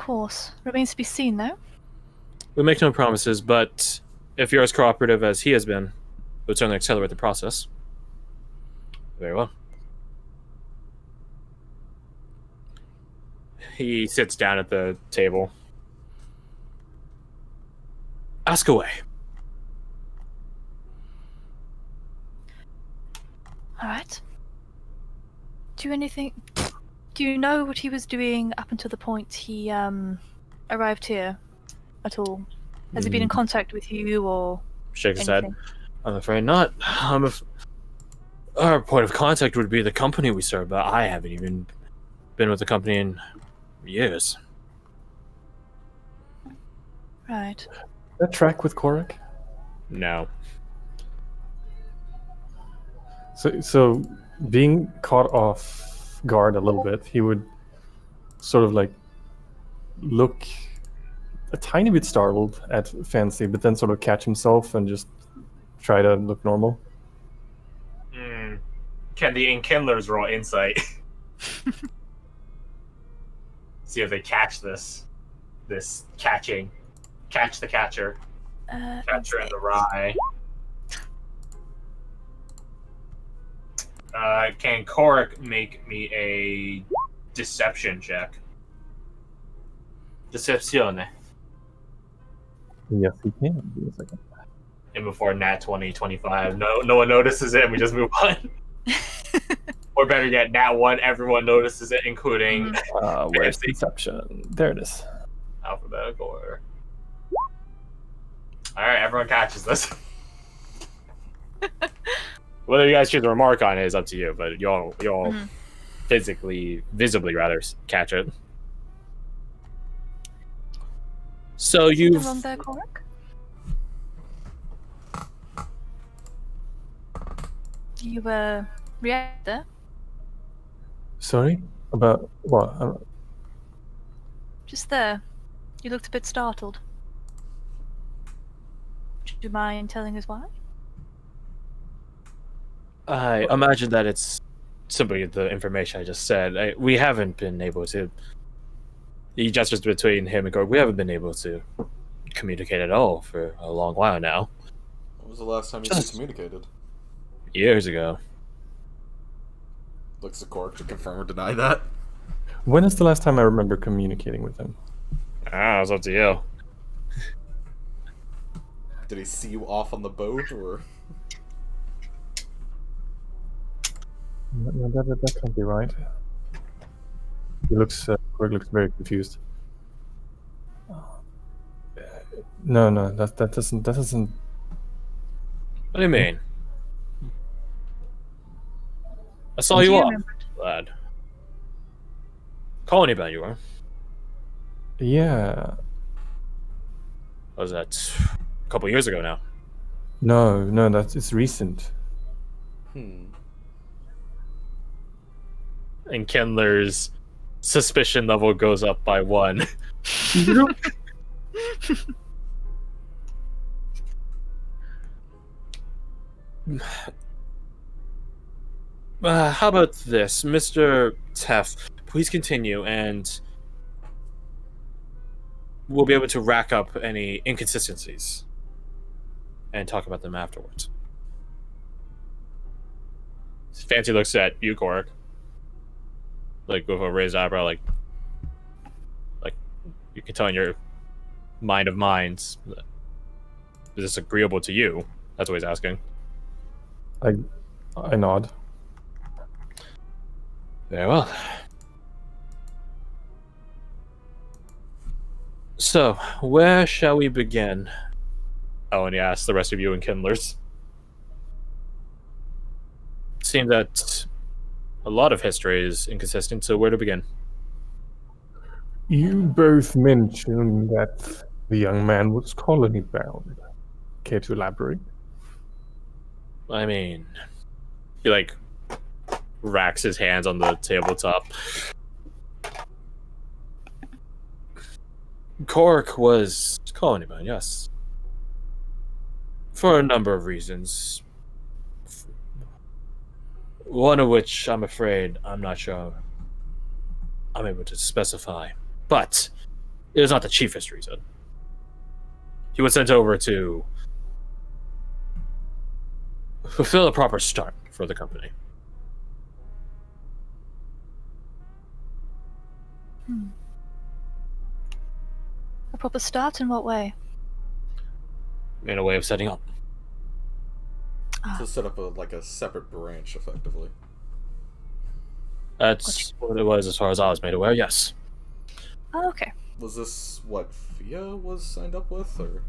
course. Remains to be seen, though. We make no promises, but if you're as cooperative as he has been, it would certainly accelerate the process. Very well. He sits down at the table. Ask away. All right. Do you know what he was doing up until the point he arrived here at all? Has he been in contact with you or Shakes his head. anything? I'm afraid not. Our point of contact would be the company we serve, but I haven't even been with the company in years. Right. That track with Korak? No. So being caught off guard a little bit, he would sort of like look a tiny bit startled at Fancy, but then sort of catch himself and just try to look normal. Can the Enkindlers roll insight? See if they catch this catching. Catch the catcher. Catcher in the rye. Can Korak make me a deception check? Decepzione. Yes, he can. Give me a second. And before Nat 20, 25, no one notices it and we just move on. Or better yet, Nat 1, everyone notices it, including Where's deception? There it is. alphabetical order. Alright, everyone catches this. Whether you guys choose to remark on it is up to you, but you all visibly rather, catch it. So you've... Wrong there, Korak? You react there? Sorry? About what? Just there. You looked a bit startled. Would you mind telling us why? I imagine that it's simply the information I just said. We haven't been able to... He gestures between him and Gorg. We haven't been able to communicate at all for a long while now. When was the last time you two communicated? Years ago. Looks at Cork to confirm or deny that. When is the last time I remember communicating with him? It's up to you. Did he see you off on the boat, or...? No, that can't be right. He looks, Greg looks very confused. No, that doesn't. What do you mean? I saw you off, lad. Calling you about you were. Yeah. Was that a couple years ago now? No, it's recent. And Kindler's suspicion level goes up by 1. How about this, Mr. Teff? Please continue, and we'll be able to rack up any inconsistencies and talk about them afterwards. Fancy looks at you, Korak, like with a raised eyebrow, like you can tell in your mind of minds. Is this agreeable to you? That's what he's asking. I nod. Very well. So, where shall we begin? Oh, and he asks the rest of you and Kindlers. It seems that a lot of history is inconsistent, so where to begin? You both mentioned that the young man was colony bound. Care to elaborate? I mean, he racks his hands on the tabletop. Cork was colony bound, yes. For a number of reasons. One of which, I'm afraid, I'm not sure I'm able to specify. But It was not the chiefest reason. He was sent over to fulfill a proper start for the company. A proper start in what way? In a way of setting up. To set up a separate branch, effectively. That's what it was as far as I was made aware, yes. Oh, okay. Was this what Fia was signed up with, or?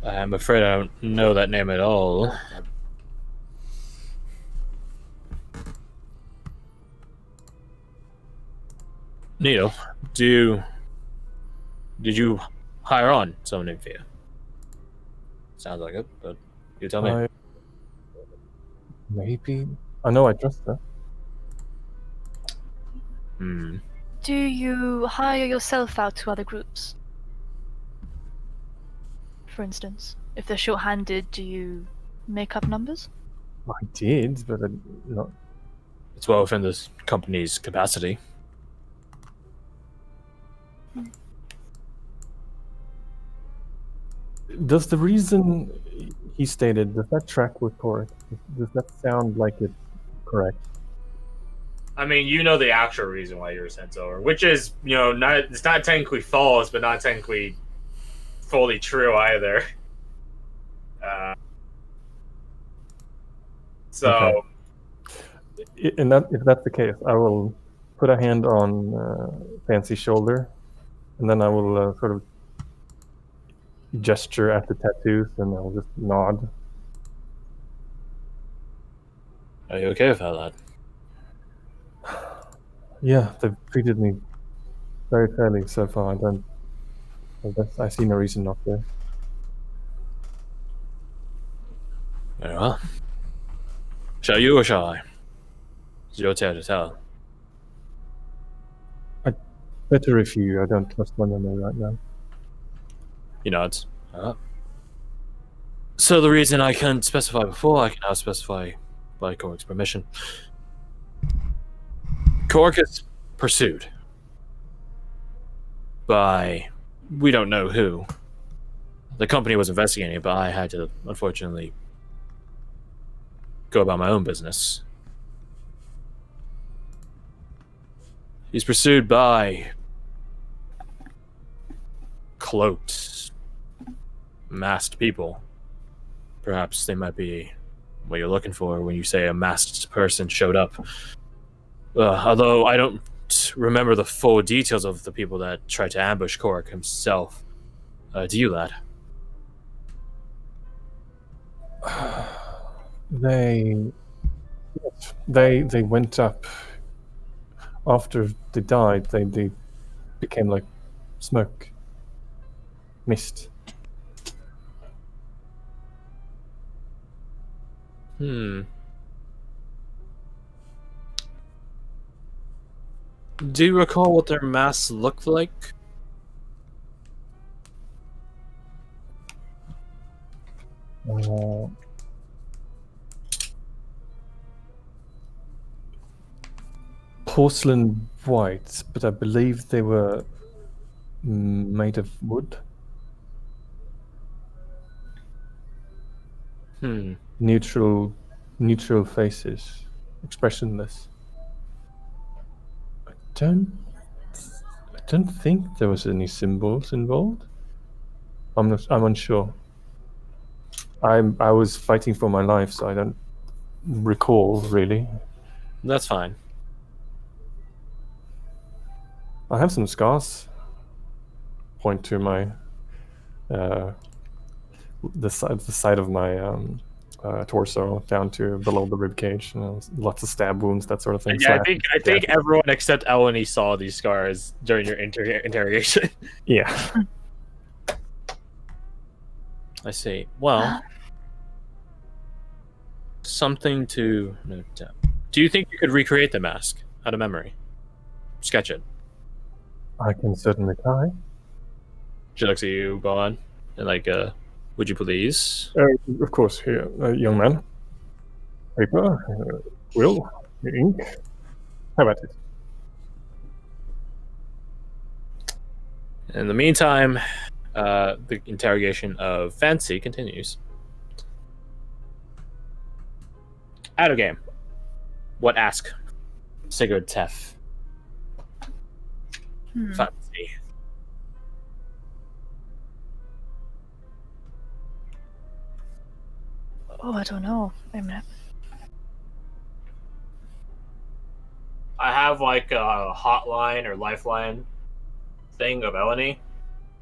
I'm afraid I don't know that name at all. Neil, did you hire on someone named Fia? Sounds like it, but you tell me. Maybe. I know I trust her. Do you hire yourself out to other groups? For instance, if they're short-handed, do you make up numbers? I did, but not. It's well within this company's capacity. Does the reason he stated, does that track with Corey? Does that sound like it's correct? I mean, you know the actual reason why you were sent over, which is, it's not technically false, but not technically fully true either. So, And if that's the case, I will put a hand on Fancy's shoulder, and then I will sort of gesture at the tattoos, and I'll just nod. Are you okay with that, lad? Yeah, they've treated me very fairly so far. I see no reason not to. Very well. Shall you or shall I? It's your tale to tell. Better if you. I don't trust my memory right now. He nods. So the reason I couldn't specify before, I can now specify by Cork's permission. Cork is pursued by we don't know who. The company was investigating it, but I had to, unfortunately, go about my own business. He's pursued by cloaked, masked people. Perhaps they might be what you're looking for when you say a masked person showed up. Although I don't remember the full details of the people that tried to ambush Cork himself. Do you, lad? They went up after they died. They became like smoke, mist. Do you recall what their masks looked like? Porcelain white, but I believe they were made of wood. Neutral faces, expressionless. I don't think there was any symbols involved. I'm unsure. I was fighting for my life, so I don't recall really. That's fine. I have some scars. Point to my the side of my torso down to below the rib cage. Lots of stab wounds, that sort of thing. Yeah, I think everyone except Eleni saw these scars during your interrogation. Yeah. I see. Well, something to note down. Do you think you could recreate the mask out of memory? Sketch it. I can certainly try. She looks at you, go on, and would you please? Of course, here, young man. Paper, quill, ink. How about it? In the meantime, the interrogation of Fancy continues. Out of game. What ask? Sigurd Teff. Fancy. Oh, I don't know. Wait a minute. I have like a hotline or lifeline thing of Eleni,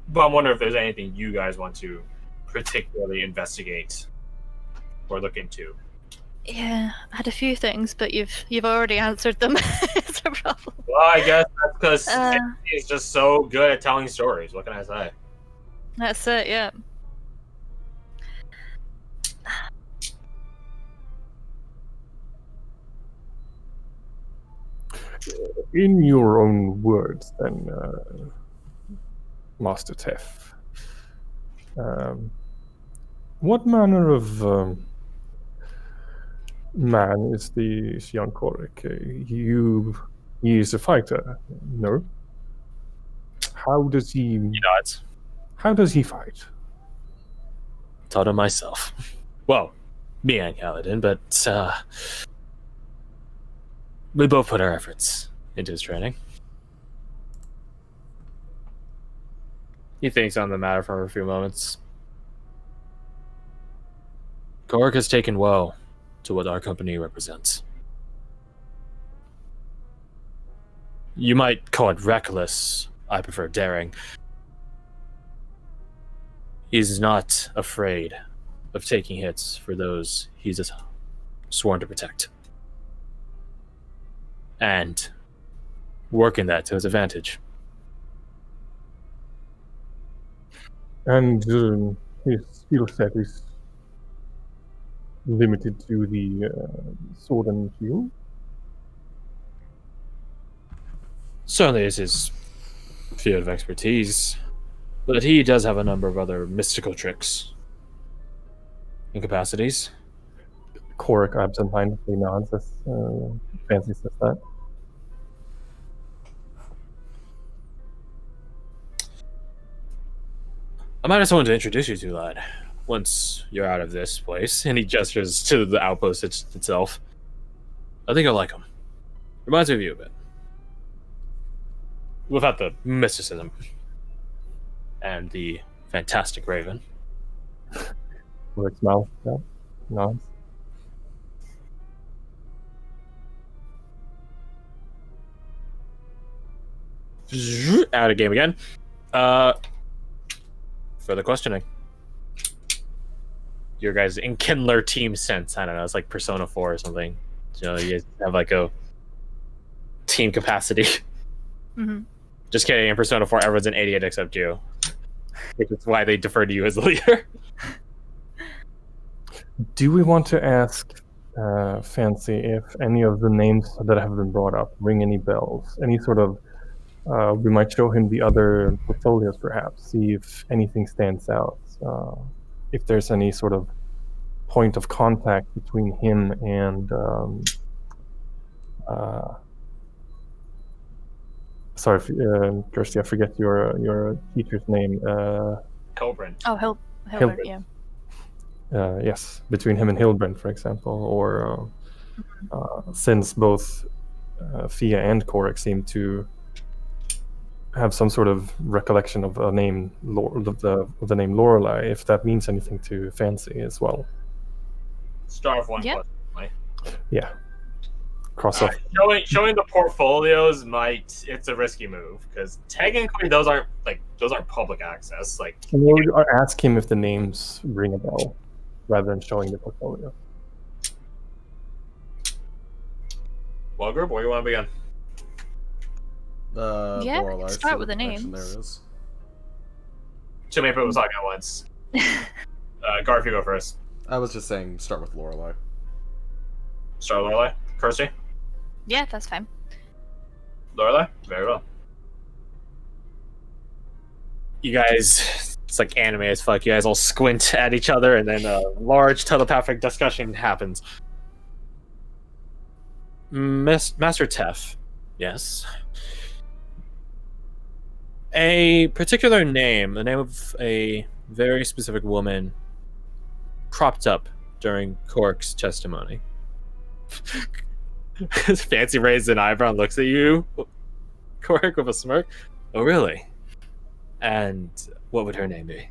but I'm wondering if there's anything you guys want to particularly investigate or look into. Yeah, I had a few things, but you've already answered them. It's a problem. Well, I guess that's because Uh. he's just so good at telling stories. What can I say? That's it. Yeah. In your own words, then, Master Teff, what manner of man is this young Korik? He is a fighter, no? How does he? He nods. How does he fight? Taught him myself. Well, me and Kaladin, but we both put our efforts into his training. He thinks on the matter for a few moments. Korik has taken well to what our company represents. You might call it reckless. I prefer daring. He's not afraid of taking hits for those he's sworn to protect. And working that to his advantage. And his skill set is limited to the sword and shield? Certainly is his field of expertise, but he does have a number of other mystical tricks and capacities. Korik absentmindedly nods as Fancy says that. I might have someone to introduce you to, lad, once you're out of this place. And he gestures to the outpost itself. I think you'll like him. Reminds me of you a bit. Without the mysticism. And the fantastic raven. Korik smiles, yeah, nods. Out of game again. Further questioning. Your guys' Enkindler team sense. I don't know. It's like Persona 4 or something. You know, you guys have like a team capacity. Mm-hmm. Just kidding. In Persona 4, everyone's an idiot except you. Which is why they defer to you as the leader. Do we want to ask Fancy if any of the names that have been brought up ring any bells? Any sort of we might show him the other portfolios, perhaps, see if anything stands out. If there's any sort of point of contact between him and sorry, Kirsty, I forget your teacher's name. Colbrin. Oh, Hilbert, yeah. Yes, between him and Hilbrand, for example, or since both Fia and Korik seem to have some sort of recollection of a name, of the name Lorelei, if that means anything to Fancy as well. Start with one Yep. question. Yeah. Cross All off. right. Showing the portfolios it's a risky move because technically those aren't public access. Like, Or ask him if the names ring a bell, rather than showing the portfolio. well, group, where you want to begin? Yeah, Lorelei, start see with what the connection names. There is. Too many people talking at once. Garth, you go first. I was just saying, start with Lorelei. Start with Lorelei. Kirsty? Yeah, that's fine. Lorelei? Very well. You guys, it's like anime as fuck. You guys all squint at each other, and then a large telepathic discussion happens. Master Teff, yes. A particular name, the name of a very specific woman, cropped up during Cork's testimony. Fancy raised an eyebrow and looks at you, Cork, with a smirk. Oh, really? And what would her name be?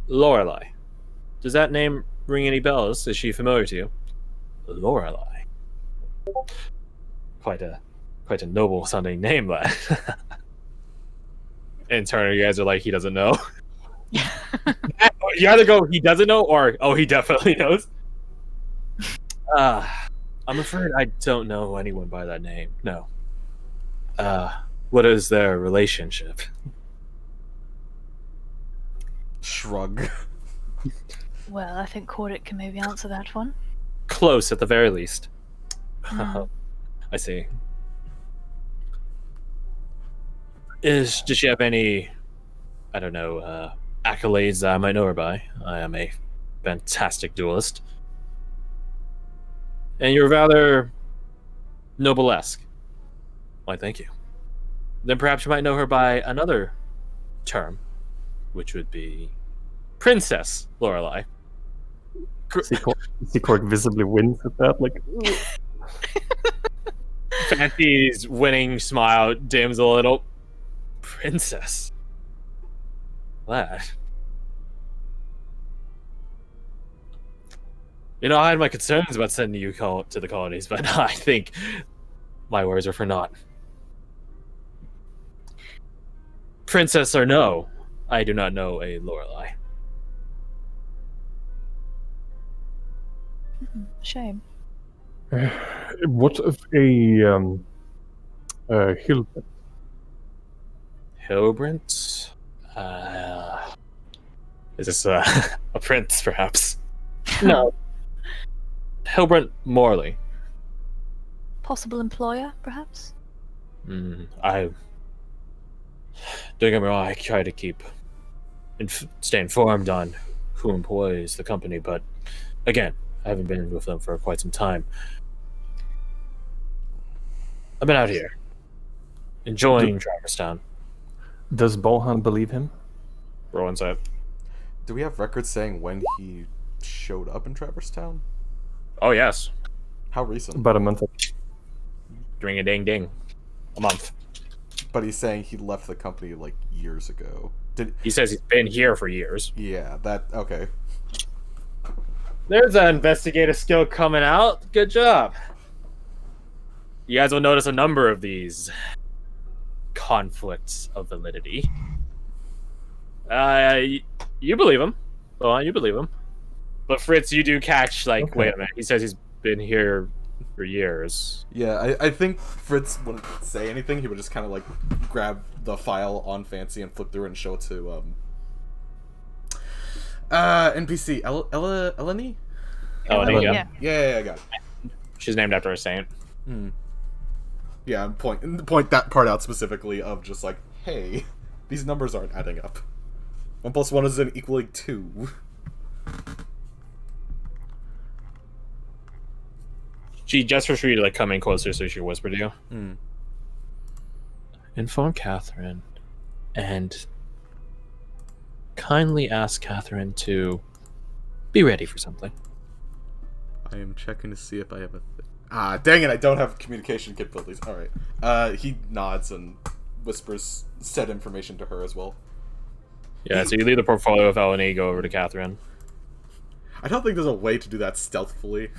Lorelei. Does that name ring any bells? Is she familiar to you? Lorelei. Quite a noble sounding name, lad. In turn, you guys are like, he doesn't know. You either go, he doesn't know, or oh, he definitely knows. I'm afraid I don't know anyone by that name. No. What is their relationship? Shrug. Well, I think Cordic can maybe answer that one. Close, at the very least. Mm. I see. Does she have any, I don't know, accolades that I might know her by? I am a fantastic duelist. And you're rather noble-esque. Why, thank you. Then perhaps you might know her by another term, which would be Princess Lorelei. Cork visibly wins at that. Like, Fancy's winning smile dims a little. Princess. Lad. You know, I had my concerns about sending you to the colonies, but I think my words are for naught. Princess or no, I do not know a Lorelei. Shame. what of a Hilbert? Hilbrant? Is this a prince, perhaps? No. Hilbrant Morley. Possible employer, perhaps? Don't get me wrong, I try to stay informed on who employs the company, but again, I haven't been with them for quite some time. I've been out here, enjoying Traverstown. Does Bohan believe him? Roll inside. Do we have records saying when he showed up in Traverstown? Oh, yes. How recent? About a month ago. Ring a ding ding. A month. But he's saying he left the company like years ago. He says he's been here for years. Yeah, that okay. There's an investigative skill coming out. Good job. You guys will notice a number of these conflicts of validity. You believe him. Well, you believe him. But Fritz, you do catch, like, Okay. wait a minute. He says he's been here for years. Yeah, I think Fritz wouldn't say anything. He would just kind of like grab the file on Fancy and flip through it and show it to NPC Eleni. Eleni, yeah. Yeah, I got it. She's named after a saint. Yeah, and point that part out specifically of just like, hey, these numbers aren't adding up. 1 + 1 is equaling 2. She gestures for you to like come in closer so she whisper to you. Inform Catherine and kindly ask Catherine to be ready for something. I am checking to see if I have a dang it, I don't have communication capabilities. Alright. He nods and whispers said information to her as well. Yeah, so you leave the portfolio with Eleni, go over to Catherine. I don't think there's a way to do that stealthily.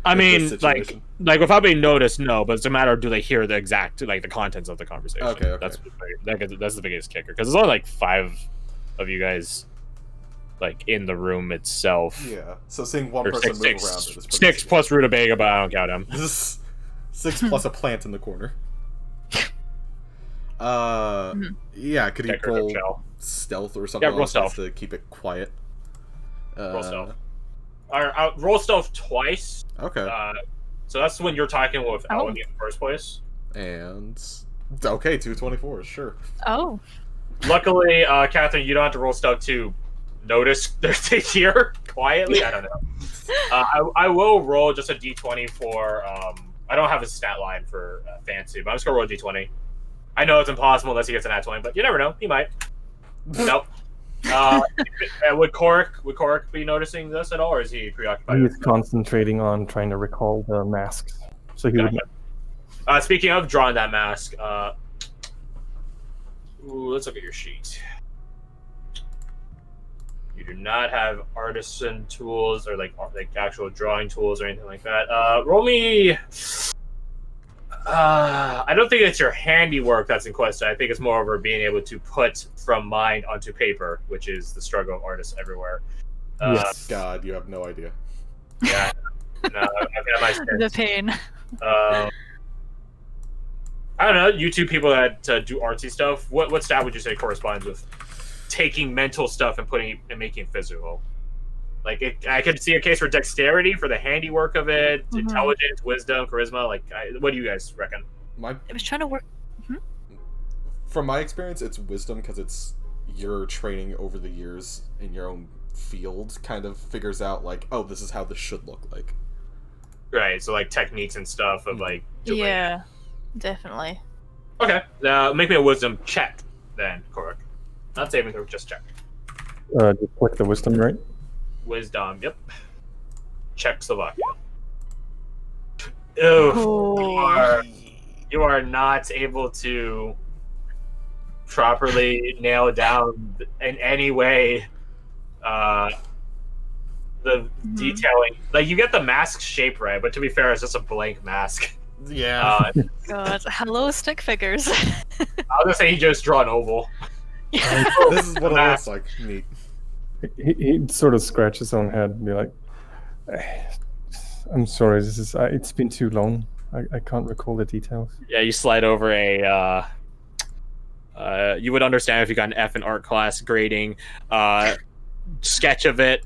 I in mean, this situation. like without being noticed, no. But it's a matter of do they hear the exact, like the contents of the conversation. Okay. That's the biggest kicker because there's only like 5 of you guys, like in the room itself. Yeah. So seeing one Or person six, move around it is pretty 6 easy. plus rutabaga, but I don't count him. This is 6 plus a plant in the corner. Yeah, could he Decker roll shell. stealth or something Yeah, roll else stealth. to keep it quiet? Roll stealth. Roll stealth twice. Okay. So that's when you're talking with Oh. Eleni in the first place. And okay, 224s, sure. Oh. Luckily, Catherine, you don't have to roll stealth to notice they're here quietly. I don't know. I will roll just a d20 for. I don't have a stat line for Fancy, but I'm just gonna roll a d20. I know it's impossible unless he gets an nat 20, but you never know. He might. Nope. Would Korik be noticing this at all, or is he preoccupied? He is concentrating on trying to recall the masks, so he would. Speaking of drawing that mask, let's look at your sheet. You do not have artisan tools or like actual drawing tools or anything like that. Roll me. I don't think it's your handiwork that's in question. I think it's more over being able to put from mind onto paper, which is the struggle of artists everywhere. Yes. God, you have no idea. Yeah. No, I've got my The pain. I don't know. You two people that do artsy stuff. What stat would you say corresponds with taking mental stuff and putting and making it physical? Like I could see a case for dexterity for the handiwork of it, intelligence, wisdom, charisma. Like, what do you guys reckon? I was trying to work. From my experience, it's wisdom because it's your training over the years in your own field kind of figures out like, oh, this is how this should look like. Right. So like techniques and stuff of like. Yeah, definitely. Okay. Make me a wisdom check then, Korik. Not saving throw, just check. Just click the wisdom, right? Wisdom, yep. Czechoslovakia. Ew. You are not able to properly nail down in any way the detailing. Like, you get the mask shape right, but to be fair, it's just a blank mask. Yeah. God, hello, stick figures. I was gonna say he just drew an oval. This is what it looks like. Neat. He'd sort of scratch his own head and be like, I'm sorry, it's been too long. I can't recall the details. Yeah, you slide over a you would understand if you got an F in art class grading sketch of it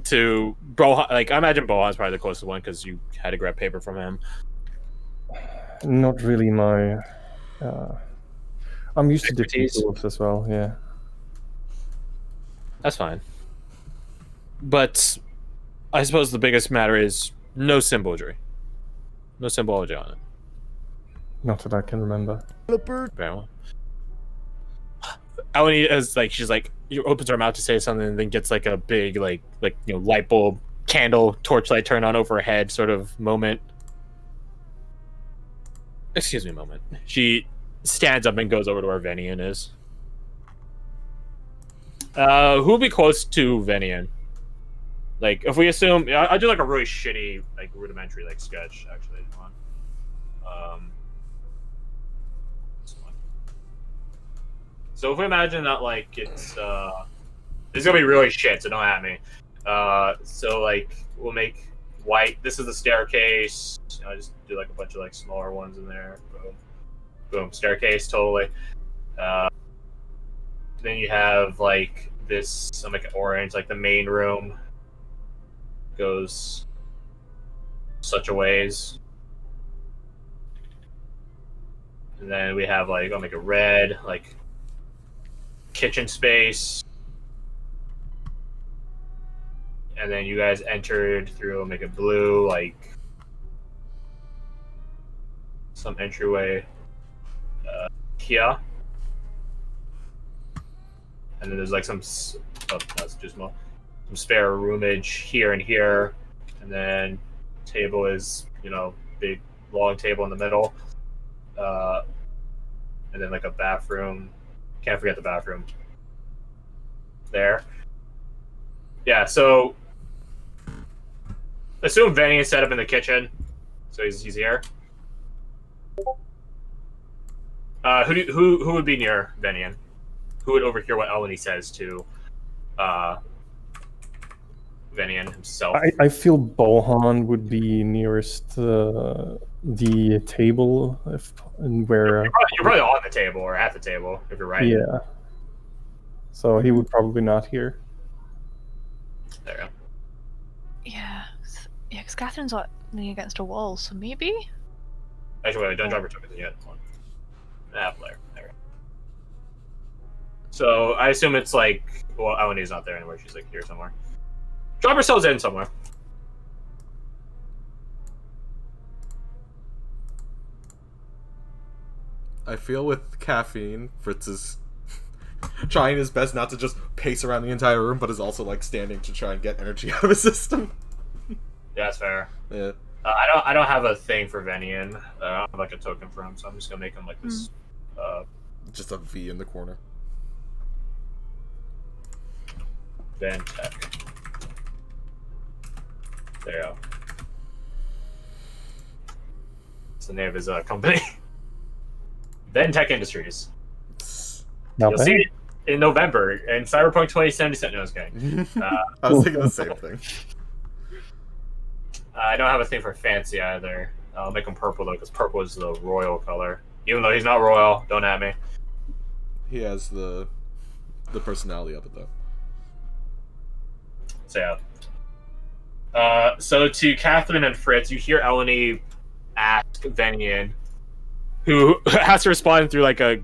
to Bohan. Like, I imagine Bohan's probably the closest one because you had to grab paper from him. Not really my I'm used to different Expertise. tools as well, yeah. That's fine. But I suppose the biggest matter is no symbolry. No symbology on it. Not that I can remember. Very well. Eleni is like, she's like, she opens her mouth to say something and then gets like a big like light bulb, candle, torchlight turned on over her head sort of moment. Excuse me, moment. She stands up and goes over to where Venian is. Who would be close to Venian? Like, if we assume, I'll do like a really shitty, like rudimentary, like sketch. Actually, hold on. This one. So if we imagine that, like, it's this is gonna be really shit, so don't at me. So like, we'll make white. This is the staircase. I just do like a bunch of like smaller ones in there. Boom, boom, staircase, totally. Then you have like this, I'm like orange, like the main room goes such a ways. And then we have like, I'll make it red, like kitchen space. And then you guys entered through, I'll make it blue, like some entryway here. And then there's like some, that's too small. Some spare roomage here and here. And then table is, big long table in the middle. And then like a bathroom. Can't forget the bathroom. There. Yeah, so assume Vanny is set up in the kitchen. So he's here. Who would be near Venian? Who would overhear what Eleni says to Venian himself? I feel Bohan would be nearest the table, where you're probably on the table or at the table if you're right. Yeah. So he would probably not hear. There you go. Yeah, because Catherine's like leaning against a wall, so maybe. Actually, wait, don't drop your tokens yet. Player. There we go. So I assume it's like, well, Eleni's not there anywhere. She's like here somewhere. Drop yourselves in somewhere. I feel with caffeine, Fritz is trying his best not to just pace around the entire room, but is also like standing to try and get energy out of his system. Yeah, that's fair. Yeah. I don't have a thing for Venian. I don't have like a token for him, so I'm just gonna make him like this. Just a V in the corner. Ventech. There you go. That's the name of his company. Ventech Industries. Not You'll bad. see it in November in Cyberpunk 2077. No, I was kidding. I was thinking the same thing. I don't have a thing for fancy either. I'll make him purple though, because purple is the royal color. Even though he's not royal, don't at me. He has the personality of it though. So yeah. So to Catherine and Fritz, you hear Eleni ask Venian, who has to respond through like a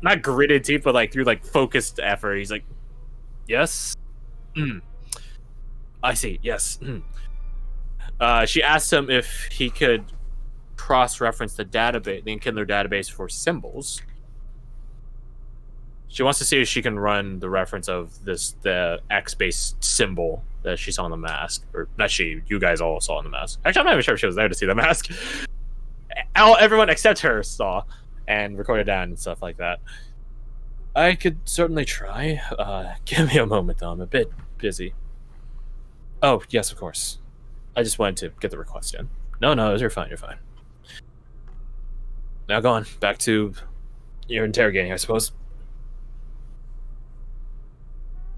not gritted teeth, but like through like focused effort. He's like, "Yes, I see. Yes." She asked him if he could cross-reference the database, the Enkindler database for symbols. She wants to see if she can run the reference of the X-based symbol that she saw on the mask, or not she, you guys all saw on the mask. Actually, I'm not even sure if she was there to see the mask. Everyone except her saw and recorded down and stuff like that. I could certainly try. Give me a moment, though. I'm a bit busy. Oh, yes, of course. I just wanted to get the request in. No, you're fine, you're fine. Now go on, back to your interrogating, I suppose.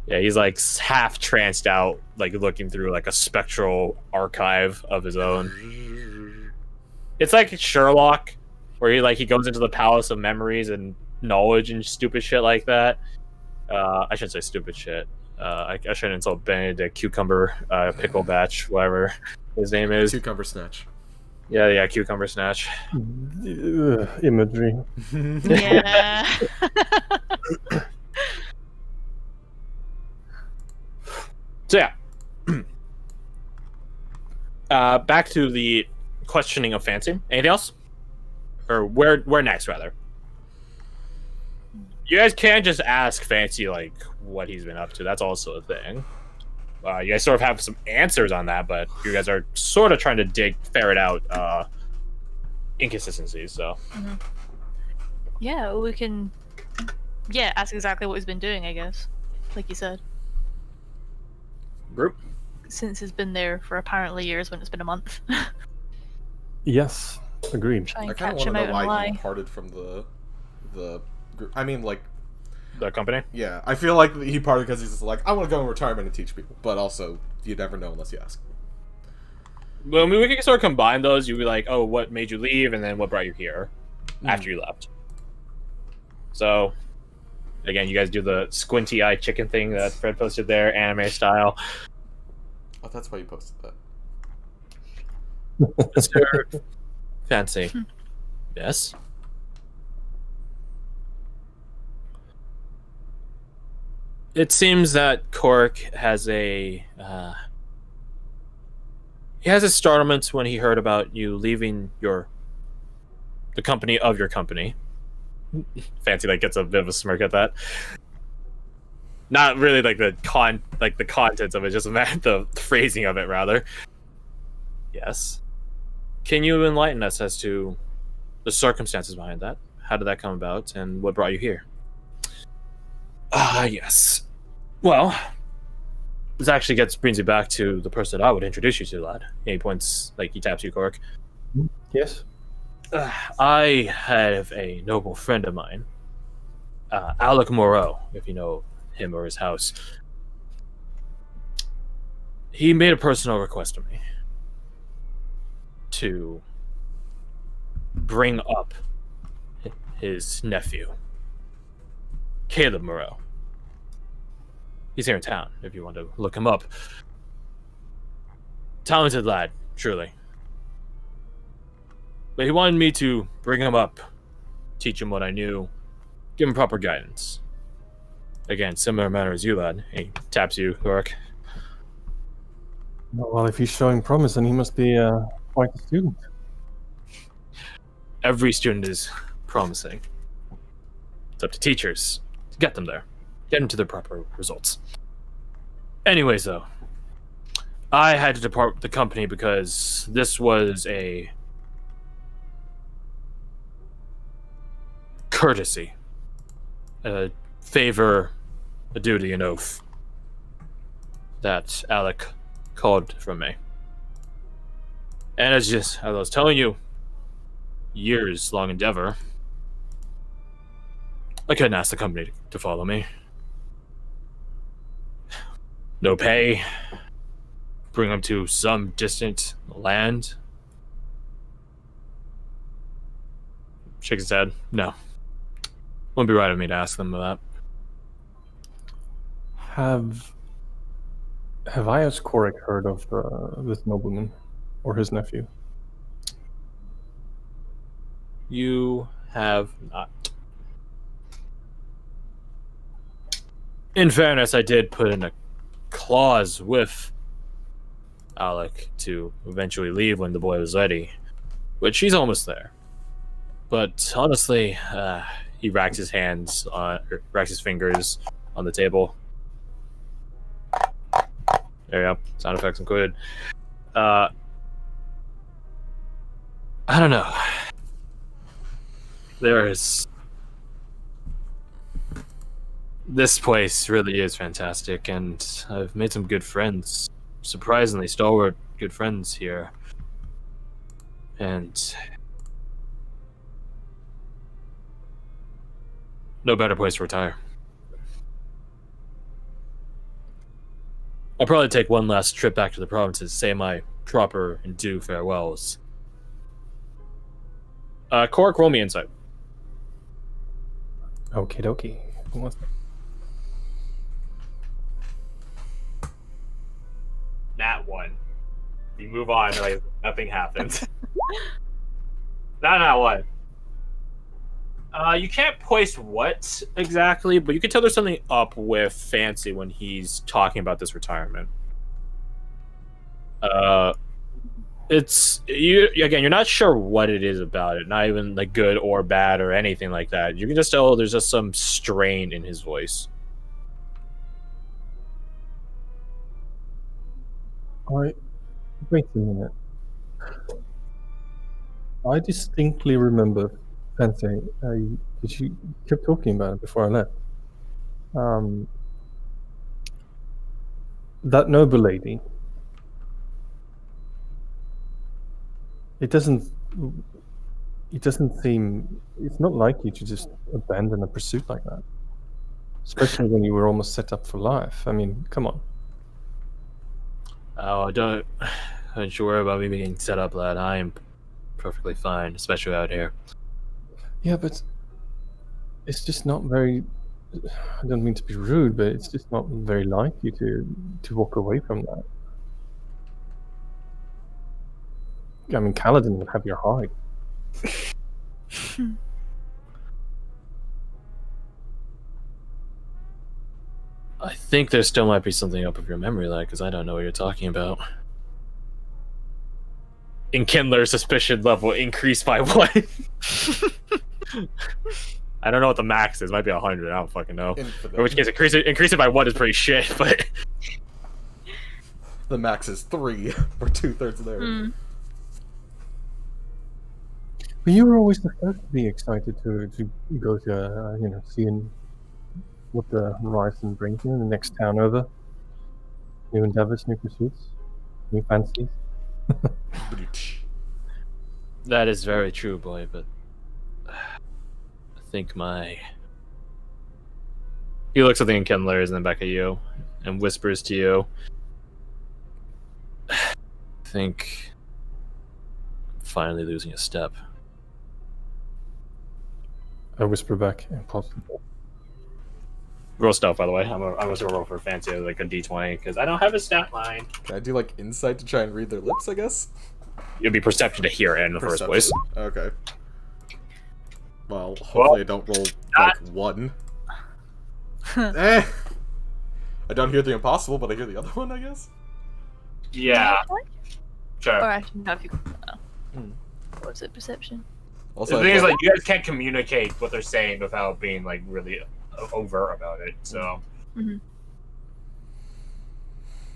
Yeah, he's like half tranced out, like looking through like a spectral archive of his own. It's like Sherlock, where he goes into the palace of memories and knowledge and stupid shit like that. I shouldn't say stupid shit. I shouldn't insult Benedict Cucumber Pickle Batch, whatever his name is. Cucumber Snatch. Yeah, Cucumber Snatch. Imagery. Yeah. So yeah. Back to the questioning of Fancy. Anything else? Or where next, rather? You guys can't just ask Fancy, like, what he's been up to. That's also a thing. You guys sort of have some answers on that, but you guys are sort of trying to ferret out inconsistencies, so. Mm-hmm. Yeah, we can... Yeah, ask exactly what he's been doing, I guess. Like you said. Group? Since he's been there for apparently years when it's been a month. Yes, agreed. Try I and kind of catch want him to know out and why he lie. parted from the group. I mean, like, The company? yeah, I feel like he parted because he's just like, I want to go in retirement and teach people. But also, you never know unless you ask. Well, I mean, we can sort of combine those. You'd be like, oh, what made you leave, and then what brought you here after you left. So, again, you guys do the squinty eye chicken thing that Fred posted there, anime style. Oh, that's why you posted that. Mr. Fancy. Yes? It seems that Cork has he has his startlements when he heard about you leaving the company of your company. Fancy like gets a bit of a smirk at that. Not really like the contents of it, just the phrasing of it rather. Yes. Can you enlighten us as to the circumstances behind that? How did that come about, and what brought you here? Yes. Well, this actually brings you back to the person I would introduce you to, lad. He points, he taps you, Cork. Yes. I have a noble friend of mine, Alec Moreau, if you know him or his house. He made a personal request of me to bring up his nephew, Caleb Moreau. He's here in town, if you want to look him up. Talented lad, truly. But he wanted me to bring him up, teach him what I knew, give him proper guidance. Again, similar manner as you, lad. He taps you, Cork. Well, if he's showing promise, then he must be quite a student. Every student is promising. It's up to teachers to get them there, get them to their proper results. Anyways, though, I had to depart the company because this was a courtesy, a favor, a duty, an oath that Alec called from me. And as I was telling you, years-long endeavor, I couldn't ask the company to follow me. No pay, bring them to some distant land. Shakes his head. No. Wouldn't be right of me to ask them that. Have Ayos Korik heard of this nobleman or his nephew? You have not. In fairness, I did put in a clause with Alec to eventually leave when the boy was ready, which he's almost there. But honestly, he racks his fingers on the table. There you go. Sound effects included. I don't know. This place really is fantastic, and I've made some good friends. Surprisingly stalwart good friends here. And no better place to retire. I'll probably take one last trip back to the provinces, say my proper and due farewells. Cork, roll me insight. Okie dokie. Nat 1. You move on like nothing happened. Not 1. You can't place what exactly, but you can tell there's something up with Fancy when he's talking about this retirement. It's you again. You're not sure what it is about it. Not even like good or bad or anything like that. You can just tell there's just some strain in his voice. Wait a minute. I distinctly remember Fancy, because you kept talking about it before I left. That noble lady. It doesn't seem. It's not like you to just abandon a pursuit like that, especially when you were almost set up for life. I mean, come on. Oh, don't you worry about me being set up, lad. I am perfectly fine, especially out here. Yeah, but it's just not very. I don't mean to be rude, but it's just not very like you to walk away from that. I mean, Kaladin would have your hide. I think there still might be something up with your memory, lad, because I don't know what you're talking about. Enkindler's suspicion level increased by 1. I don't know what the max is. It might be 100. I don't fucking know. Infinite. In which case, increase it by 1 is pretty shit. But The max is 3. We're 2/3 there. Mm. But you were always the first to be excited to go to seeing what the horizon brings you in the next town over. New endeavors, new pursuits, new fancies. that is very true, boy. But I think he looks at the Enkindlers and then back at you, and whispers to you. I think I'm finally losing a step. I whisper back, impossible. Roll stealth, by the way. I'm just gonna roll for fancy, like a d20, because I don't have a stat line. Can I do like insight to try and read their lips, I guess? It'd be perception to hear it in the first place. Okay. Well, hopefully I don't roll like 1. I don't hear the impossible, but I hear the other one, I guess? Yeah. Sure. Or actually, no, if you. What was it? Perception. Also, the thing is, like, you guys can't communicate what they're saying without being like really overt about it. So, Mhm.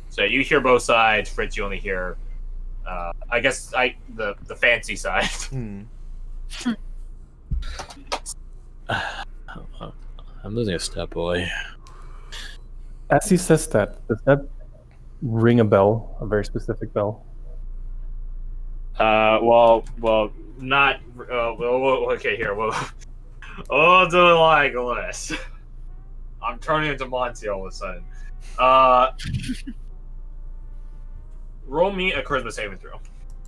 so you hear both sides. Fritz, you only hear, I guess, the fancy side. I'm losing a step, boy. As he says that, does that ring a bell? A very specific bell? Well, not. Okay, here. Well, oh, do like this. I'm turning into Monty all of a sudden. Roll me a charisma saving throw.